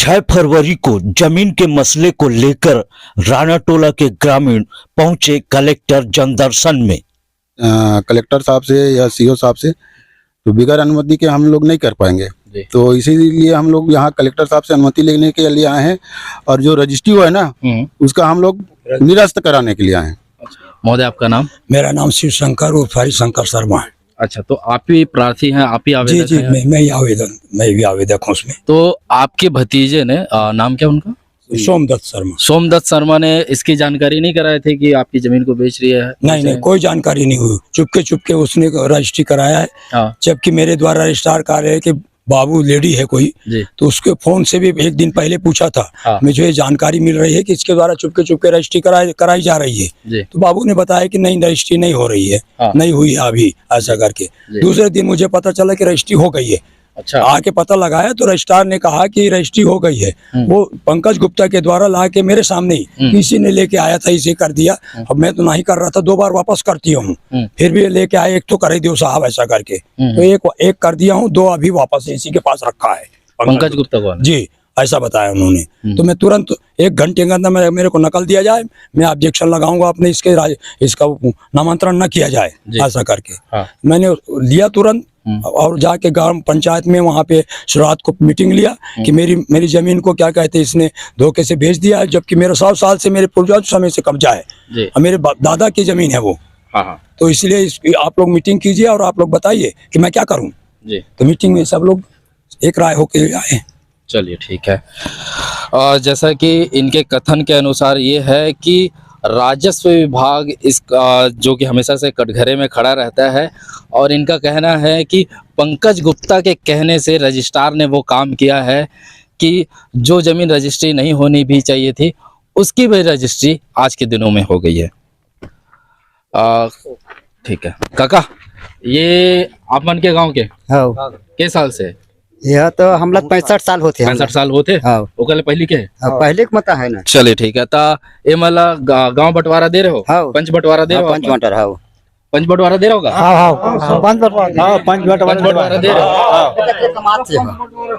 6 फरवरी को जमीन के मसले को लेकर रानाटोला के ग्रामीण पहुंचे कलेक्टर जनदर्शन में। कलेक्टर साहब से या सीओ साहब से तो बिगैर अनुमति के हम लोग नहीं कर पाएंगे, तो इसीलिए हम लोग यहाँ कलेक्टर साहब से अनुमति लेने के लिए आए हैं और जो रजिस्ट्री हुआ है ना उसका हम लोग निरस्त कराने के लिए आए हैं। महोदय, आपका नाम? मेरा नाम शिव शंकर उर्फ हरिशंकर शर्मा है। अच्छा, तो आप ही प्रार्थी हैं, आप ही आवेदक जी, हैं? मैं भी आवेदक हूँ उसमें। तो आपके भतीजे ने नाम क्या उनका? सोमदत्त शर्मा। सोमदत्त शर्मा ने इसकी जानकारी नहीं कराई थी कि आपकी जमीन को बेच रही है? नहीं, कोई जानकारी नहीं हुई। चुपके उसने रजिस्ट्री कराया है। हाँ। जबकि मेरे द्वारा रजिस्ट्रार कार्य के बाबू लेडी है कोई, तो उसके फोन से भी एक दिन पहले पूछा था। हाँ। मुझे जानकारी मिल रही है कि इसके द्वारा चुपके रजिस्ट्री कराई जा रही है। तो बाबू ने बताया कि नहीं, रजिस्ट्री नहीं हो रही है। हाँ। नहीं हुई है अभी, ऐसा करके। दूसरे दिन मुझे पता चला कि रजिस्ट्री हो गई है। अच्छा। आके पता लगाया तो रजिस्ट्रार ने कहा कि रजिस्ट्री हो गई है। वो पंकज गुप्ता के द्वारा ला के मेरे सामने ही किसी ने लेके आया था, इसे कर दिया। अब मैं तो नहीं कर रहा था, 2 बार वापस करती हूँ, फिर भी लेके आए। एक तो कर ही दो साहब, ऐसा करके। तो एक कर दिया हूँ, 2 अभी वापस इसी के पास रखा है। पंकज गुप्ता को? जी, ऐसा बताया उन्होंने। तो मैं तुरंत 1 घंटे के अंदर मेरे को नकल दिया जाए, मैं ऑब्जेक्शन लगाऊंगा अपने इसका नामांतरण न किया जाए, ऐसा करके। हाँ। मैंने लिया तुरंत और जाके ग्राम पंचायत में वहाँ पे शुरुआत को मीटिंग लिया कि मेरी जमीन को क्या कहते हैं इसने धोखे से भेज दिया है, जबकि मेरे 100 साल से मेरे पूर्वज समय से कब्जा है और मेरे दादा की जमीन है वो। हाँ। तो इसलिए आप लोग मीटिंग कीजिए और आप लोग बताइए कि मैं क्या करूँ। तो मीटिंग में सब लोग एक राय होके आए। चलिए, ठीक है। और जैसा कि इनके कथन के अनुसार ये है कि राजस्व विभाग इसका जो कि हमेशा से कटघरे में खड़ा रहता है, और इनका कहना है कि पंकज गुप्ता के कहने से रजिस्ट्रार ने वो काम किया है कि जो ज़मीन रजिस्ट्री नहीं होनी भी चाहिए थी उसकी भी रजिस्ट्री आज के दिनों में हो गई है। ठीक है काका, ये आप मन के गांव के? हाँ। के साल से? यह तो हम लोग 65 साल होते हैं। 65 साल होते? हाँ। ओकले पहले के? पहले के मता है ना। चलिए, ठीक है। ता ए मला गांव बंटवारा दे रहे हो? हाँ। पंच बंटवारा दे रहे हो? पंच बंटवारा। हाँ, पंच बंटवारा दे रहे होगा? पंच बंटवारा दे रहे हो।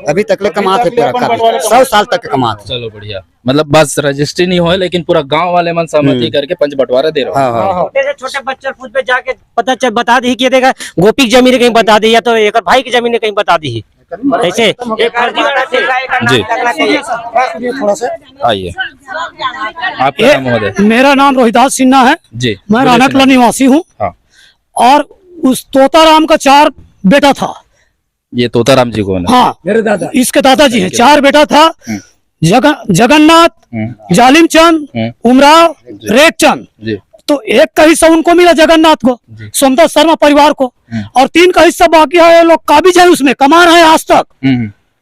अभी तक ले कमात है पूरा, 100 साल तक कमात है। चलो बढ़िया, मतलब बस रजिस्ट्री नहीं हो लेकिन पूरा गांव वाले मन सहमति करके पंच बंटवारा दे रहे हो। छोटे बच्चे खुद पे जाके पता बता दी कि देखा गोपी की जमीन कहीं बता दी, या तो एक भाई की जमीन कहीं बता दी। ऐसे एक आइए, आपका नाम महोदय? मेरा नाम रोहिदास सिन्हा है जी। मैं रानाटोला निवासी हूँ। हाँ। और उस तोताराम का 4 बेटा था। ये तोताराम जी कौन है? हाँ, मेरे दादा, इसके दादाजी हैं। 4 बेटा था, जगन्नाथ, जालिम चंद, उमराव, रेखचंद। तो 1 का हिस्सा उनको मिला, जगन्नाथ को, सोमदत्त शर्मा परिवार को, और 3 का हिस्सा बाकी है। लोग काबिज है, उसमें कमा रहे हैं आज तक।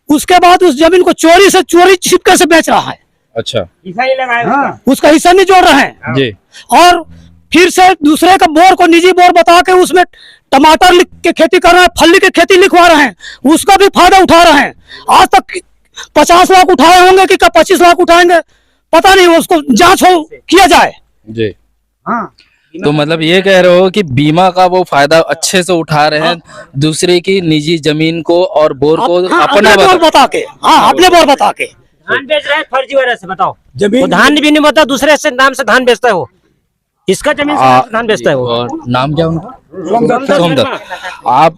उसके बाद उस जमीन को चोरी छिपके से बेच रहा है। अच्छा। उसका हिस्सा नहीं जोड़ रहे हैं जी। और फिर से दूसरे का बोर को निजी बोर बता के उसमें टमाटर के खेती कर रहे हैं, फली की खेती लिखवा रहे हैं, उसका भी फायदा उठा रहे हैं। आज तक 50 लाख उठाए होंगे कि 25 लाख उठाएंगे, पता नहीं, उसको जांच किया जाए जी। हाँ। तो मतलब ये कह रहे हो कि बीमा का वो फायदा अच्छे से उठा रहे हैं, दूसरे की निजी जमीन को और बोर को अपने बोर बता के। हाँ, अपने बोर बता के धान बेच रहे हैं फर्जी वजह से। बताओ, जमीन धान भी नहीं बता, दूसरे से नाम से धान बेचता है वो, इसका जमीन से धान बेचता है वो। और नाम क्या उनका? सोमदत्त। आप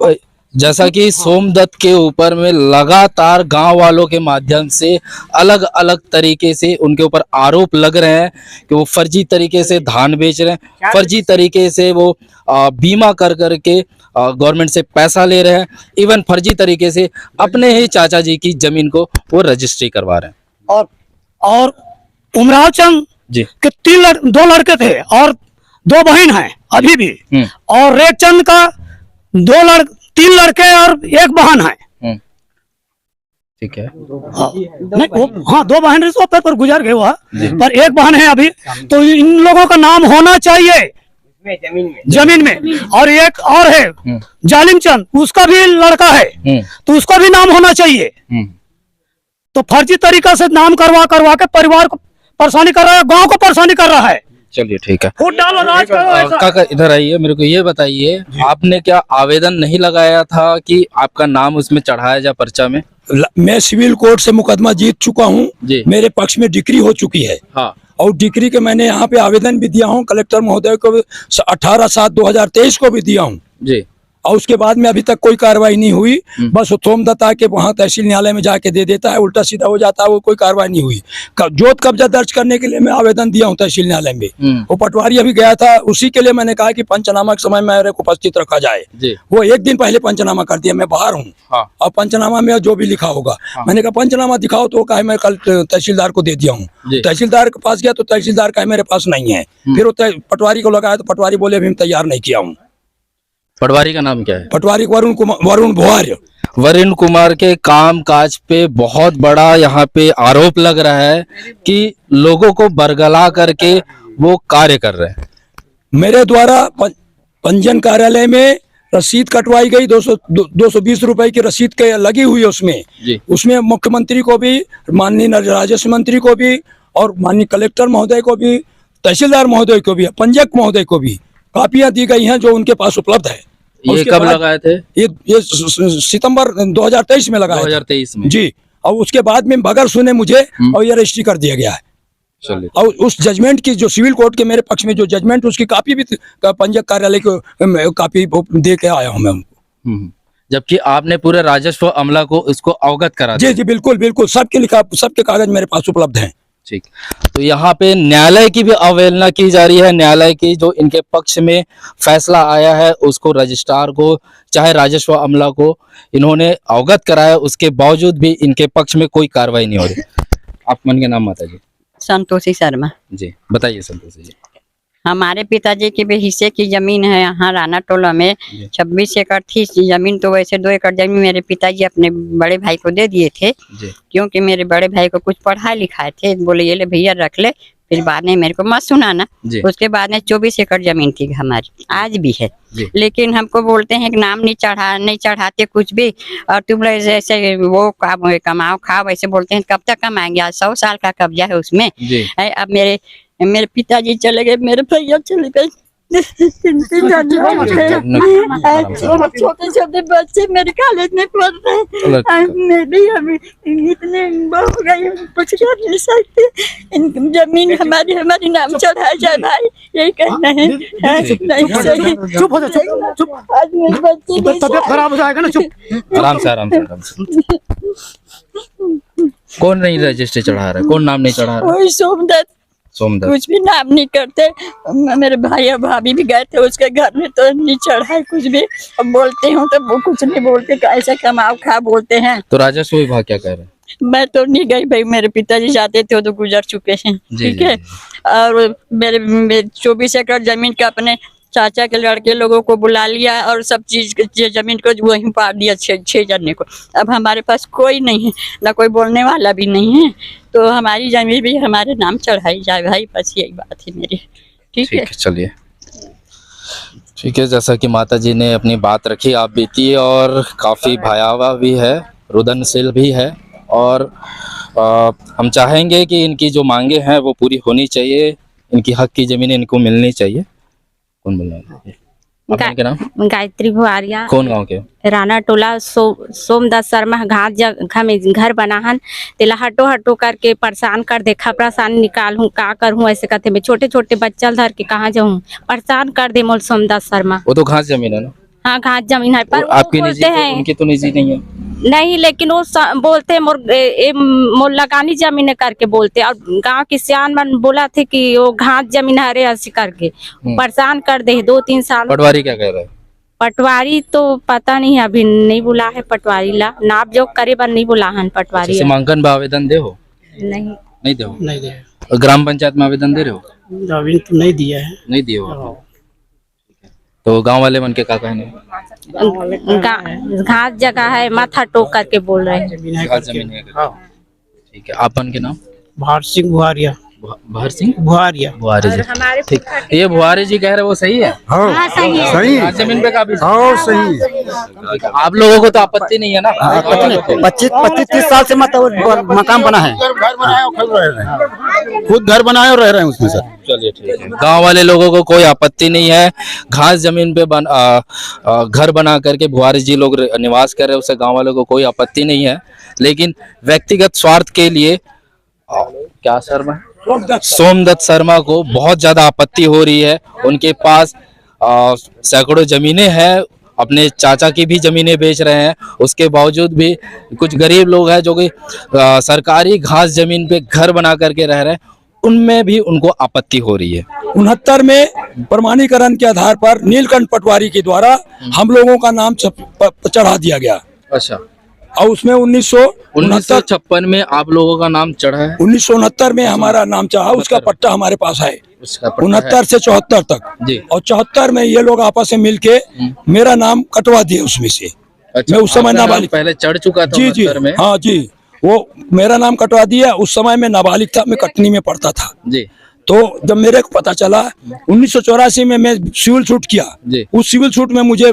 जैसा कि सोमदत्त के ऊपर में लगातार गांव वालों के माध्यम से अलग अलग तरीके से उनके ऊपर आरोप लग रहे हैं कि वो फर्जी तरीके से धान बेच रहे हैं, फर्जी तरीके से वो बीमा कर करके गवर्नमेंट से पैसा ले रहे हैं, इवन फर्जी तरीके से अपने ही चाचा जी की जमीन को वो रजिस्ट्री करवा रहे हैं। और उमराव चंद जी के 2 लड़के थे और 2 बहन हैं अभी भी। और रेखचंद का 3 लड़के और 1 बहन है। ठीक है। हाँ, 2 बहन रिश्ते पर गुजर गए हुआ, पर 1 बहन है अभी। तो इन लोगों का नाम होना चाहिए जमीन में। और एक और है जालिम चंद, उसका भी लड़का है, तो उसका भी नाम होना चाहिए। तो फर्जी तरीका से नाम करवा के परिवार को परेशानी कर रहा है, गांव को परेशानी कर रहा है। चलिए ठीक है। फूट डालो, राज करो ऐसा। काका इधर आइए, मेरे को ये बताइए, आपने क्या आवेदन नहीं लगाया था कि आपका नाम उसमें चढ़ाया जाए पर्चा में? मैं सिविल कोर्ट से मुकदमा जीत चुका हूँ, जी। मेरे पक्ष में डिक्री हो चुकी है। हाँ और डिक्री के मैंने यहाँ पे आवेदन भी दिया हूँ, कलेक्टर महोदय को 18/7/2023 को भी दिया हूँ। जी। और उसके बाद में अभी तक कोई कार्रवाई नहीं हुई। बस सोमदत्त आके वहाँ तहसील न्यायालय में जाके दे देता है, उल्टा सीधा हो जाता है, वो कोई कार्रवाई नहीं हुई। जोत कब्जा दर्ज करने के लिए मैं आवेदन दिया हूँ तहसील न्यायालय में। वो पटवारी अभी गया था, उसी के लिए मैंने कहा कि पंचनामा के समय मेरे को उपस्थित रखा जाए। वो एक दिन पहले पंचनामा कर दिया, मैं बाहर हूँ। हाँ। और पंचनामा में जो भी लिखा होगा, मैंने कहा पंचनामा दिखाओ, तो कहा मैं कल तहसीलदार को दे दिया हूँ। तहसीलदार के पास गया तो तहसीलदार का मेरे पास नहीं है। फिर वो पटवारी को लगाया तो पटवारी बोले अभी मैं तैयार नहीं किया हूँ। पटवारी का नाम क्या है? पटवारी वरुण भुआर्य। वरुण कुमार के काम काज पे बहुत बड़ा यहाँ पे आरोप लग रहा है कि लोगों को बरगला करके वो कार्य कर रहे हैं। मेरे द्वारा पंजीयन कार्यालय में रसीद कटवाई गई, 220 रुपए की रसीद के लगी हुई है उसमें मुख्यमंत्री को भी, माननीय राजस्व मंत्री को भी, और माननीय कलेक्टर महोदय को भी, तहसीलदार महोदय को भी, पंजीयक महोदय को भी कापियां दी गई हैं जो उनके पास उपलब्ध है। ये कब लगाए थे? ये सितंबर 2023 में लगाया। 2023 में जी। और उसके बाद में बगैर सुने मुझे और ये रजिस्ट्री कर दिया गया है। चलिए। और उस जजमेंट की जो सिविल कोर्ट के मेरे पक्ष में जो जजमेंट, उसकी कापी भी पंजीयक कार्यालय को कापी दे के आया हूँ मैं उनको। जबकि आपने पूरे राजस्व अमला को इसको अवगत करा दिया। जी बिल्कुल बिल्कुल, सबके कागज मेरे पास उपलब्ध हैं। ठीक। तो यहाँ पे न्यायालय की भी अवहेलना की जा रही है। न्यायालय की जो इनके पक्ष में फैसला आया है उसको रजिस्ट्रार को, चाहे राजस्व अमला को इन्होंने अवगत कराया, उसके बावजूद भी इनके पक्ष में कोई कार्रवाई नहीं हो रही। आप मन के नाम माता जी? संतोषी शर्मा जी, बताइए संतोषी जी। हमारे पिताजी के भी हिस्से की जमीन है यहाँ राना टोला में। 26 एकड़ थी जमीन, तो वैसे 2 एकड़ जमीन मेरे पिताजी अपने बड़े भाई को दे दिए थे, क्योंकि मेरे बड़े भाई को कुछ पढ़ाए लिखाए थे। बोले ये ले भैया रख ले, फिर बाद में मेरे को मत सुनाना। उसके बाद में 24 एकड़ जमीन थी हमारी, आज भी है। लेकिन हमको बोलते हैं कि नाम नहीं चढ़ाते कुछ भी, और तुम लोग जैसे वो कमाओ खाओ वैसे बोलते हैं। कब तक कमाएंगे? आज 100 साल का कब्जा है उसमें। अब मेरे पिताजी चले गए, मेरे भैया चले गए, छोटे छोटे बच्चे मेरे कॉलेज में पढ़ रहे हैं। मैं भी अभी इतने हो गई, कुछ कर नहीं सकते। जमीन हमारी नाम चढ़ाया जाए भाई, यही कहना है। चुप हो जा, चुप। आज मेरे बच्चे तबियत खराब हो जाएगा ना, चुप। आराम से। कौन नहीं रजिस्ट्री चढ़ा रहा है? कौन नाम नहीं चढ़ा रहा? वही सोमदत्त कुछ भी नाम नहीं करते। मेरे भाई और भाभी भी गए थे उसके घर में, तो नहीं चढ़ाए कुछ भी। अब बोलते हो तो वो कुछ नहीं बोलते, कैसे कमाओ खा बोलते हैं। तो राजस्व विभाग क्या कह रहे हैं? मैं तो नहीं गई भाई, मेरे पिताजी जाते थे, तो गुजर चुके हैं। ठीक है। और मेरे 24 एकड़ जमीन का अपने चाचा के लड़के लोगों को बुला लिया और सब चीज जमीन को वहीं पार दिया 6 जने को। अब हमारे पास कोई नहीं है, ना कोई बोलने वाला भी नहीं है, तो हमारी जमीन भी हमारे नाम चढ़ाई जाए भाई, बस यही बात है मेरी। ठीक है, चलिए ठीक है। जैसा कि माता जी ने अपनी बात रखी, आप बीती और काफ़ी भयावह भी है, रुदनशील भी है, और हम चाहेंगे कि इनकी जो मांगे हैं वो पूरी होनी चाहिए। इनकी हक की ज़मीनें इनको मिलनी चाहिए। कौन बोल रहा है? आपके नाम? गायत्री भुआरिया। कौन गांव के? राना टोला। सोमदत्त शर्मा घाट जगह में घर बना हन, तिला हटो करके परेशान कर दे, परेशान निकाल हूँ, का कर हूँ, ऐसे कहते मैं छोटे छोटे बच्चा धर के कहाँ जाऊँ, परेशान कर दे मोल सोमदत्त शर्मा। वो तो घास जमीन है ना? हाँ घास जमीन है, पर आपकी निजी है, उनकी तो निजी नहीं है। नहीं, लेकिन वो बोलते हैं मोर लगानी जमीन करके बोलते, और गांव के सियान मन बोला थे कि वो घास जमीन है रे ऐसे करके परेशान कर दे 2-3 साल। पटवारी क्या कह रहा है? पटवारी तो पता नहीं, अभी नहीं बुला है पटवारी ला, नाप जोक करे पर नहीं बुला है पटवारी। सीमांकन में आवेदन दे हो? नहीं दे। ग्राम पंचायत में आवेदन दे रहे हो? अभी तो नहीं दिया है। नहीं दिए हो? तो गांव वाले मन के का कहने? घास जगह है, माथा टोक करके बोल रहे हैं। घास जमीन है। ठीक है। आपन के नाम? भाट सिंह भुआरिया। भर सिंह बुहारिया बुहारी जी, ठीक। ये बुहारी जी कह रहे वो सही है? हाँ सही। हाँ, जमीन पे काफी हाँ सही। आप लोगों को तो आपत्ति नहीं है ना? 25-30 साल से मतलब मकान बना है। घर बनाए और खुद रह रहे हैं, खुद घर बनाए और रह रहे हैं उसमें सर। चलिए ठीक है। गांव वाले लोगों को कोई आपत्ति नहीं है, घास जमीन पे घर बना करके बुहारी जी लोग निवास कर रहे हैं, उससे गांव वालों को कोई आपत्ति नहीं है। लेकिन व्यक्तिगत स्वार्थ के लिए क्या शर्मा सोमदत्त शर्मा को बहुत ज्यादा आपत्ति हो रही है। उनके पास सैकड़ों जमीनें हैं, अपने चाचा की भी जमीनें बेच रहे हैं, उसके बावजूद भी कुछ गरीब लोग हैं जो कि सरकारी घास जमीन पे घर बना करके रह रहे हैं, उनमें भी उनको आपत्ति हो रही है। 69 में प्रमाणीकरण के आधार पर नीलकंठ पटवारी के द्वारा हम लोगों का नाम चढ़ा दिया गया। अच्छा, और उसमें 1956 में आप लोगों का नाम चढ़ा है? 1969 में हमारा नाम चढ़ा, उसका पट्टा हमारे पास है 69 से 74 तक जी। और 74 में ये लोग आपस में मिलके मेरा नाम कटवा दिए उसमें से। अच्छा, मैं उस समय आपका नाम नाबालिग पहले चढ़ चुका था? जी जी 69 में? हाँ जी, वो मेरा नाम कटवा दिया। उस समय में नाबालिग था, मैं कटनी में पढ़ता था। जी तो जब मेरे को पता चला 1984 में मैं सिविल सूट किया, जी। उस सिविल सूट में मुझे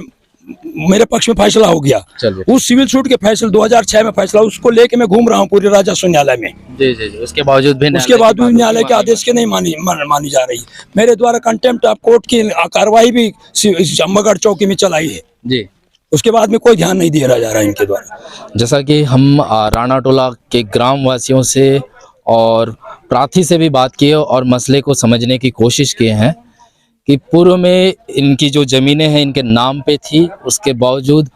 मेरे पक्ष में फैसला हो गया। चलिए। उस सिविल सूट के फैसले 2006 में फैसला, उसको लेके मैं घूम रहा हूँ पूरे राजस्व न्यायालय में। जी जी जी। उसके बावजूद भी न्यायालय के आदेश के नहीं मानी जा रही। मेरे द्वारा कंटेम्प्ट ऑफ कोर्ट की कार्रवाई भी अम्बागढ़ चौकी में चलाई है जी। उसके बाद में कोई ध्यान नहीं दिया जा रहा है इनके द्वारा। जैसा कि हम राणा टोला के ग्राम वासियों से और प्रार्थी से भी बात किए और मसले को समझने की कोशिश किए हैं कि पूर्व में इनकी जो ज़मीनें हैं इनके नाम पे थी, उसके बावजूद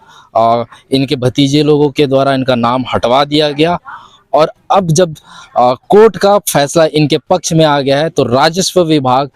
इनके भतीजे लोगों के द्वारा इनका नाम हटवा दिया गया और अब जब कोर्ट का फैसला इनके पक्ष में आ गया है तो राजस्व विभाग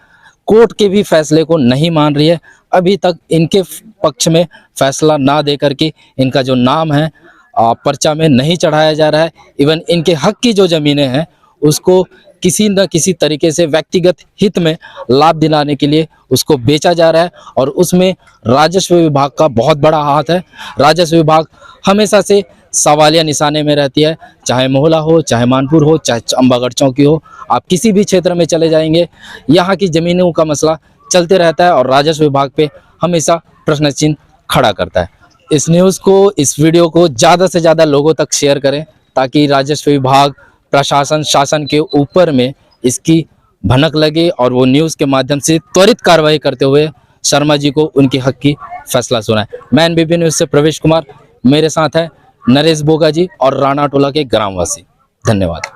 कोर्ट के भी फैसले को नहीं मान रही है। अभी तक इनके पक्ष में फैसला ना दे करके इनका जो नाम है पर्चा में नहीं चढ़ाया जा रहा है। इवन इनके हक की जो ज़मीनें हैं उसको किसी न किसी तरीके से व्यक्तिगत हित में लाभ दिलाने के लिए उसको बेचा जा रहा है और उसमें राजस्व विभाग का बहुत बड़ा हाथ है। राजस्व विभाग हमेशा से सवालिया निशाने में रहती है, चाहे मोहला हो, चाहे मानपुर हो, चाहे अम्बागढ़ चौकी हो। आप किसी भी क्षेत्र में चले जाएंगे, यहाँ की ज़मीनों का मसला चलते रहता है और राजस्व विभाग पे हमेशा प्रश्न चिन्ह खड़ा करता है। इस न्यूज़ को, इस वीडियो को ज़्यादा से ज़्यादा लोगों तक शेयर करें ताकि राजस्व विभाग, प्रशासन, शासन के ऊपर में इसकी भनक लगे और वो न्यूज़ के माध्यम से त्वरित कार्रवाई करते हुए शर्मा जी को उनके हक की फैसला सुनाए। मैं NBP न्यूज़ से प्रवेश कुमार, मेरे साथ है नरेश बोगा जी और राणा टोला के ग्रामवासी। धन्यवाद।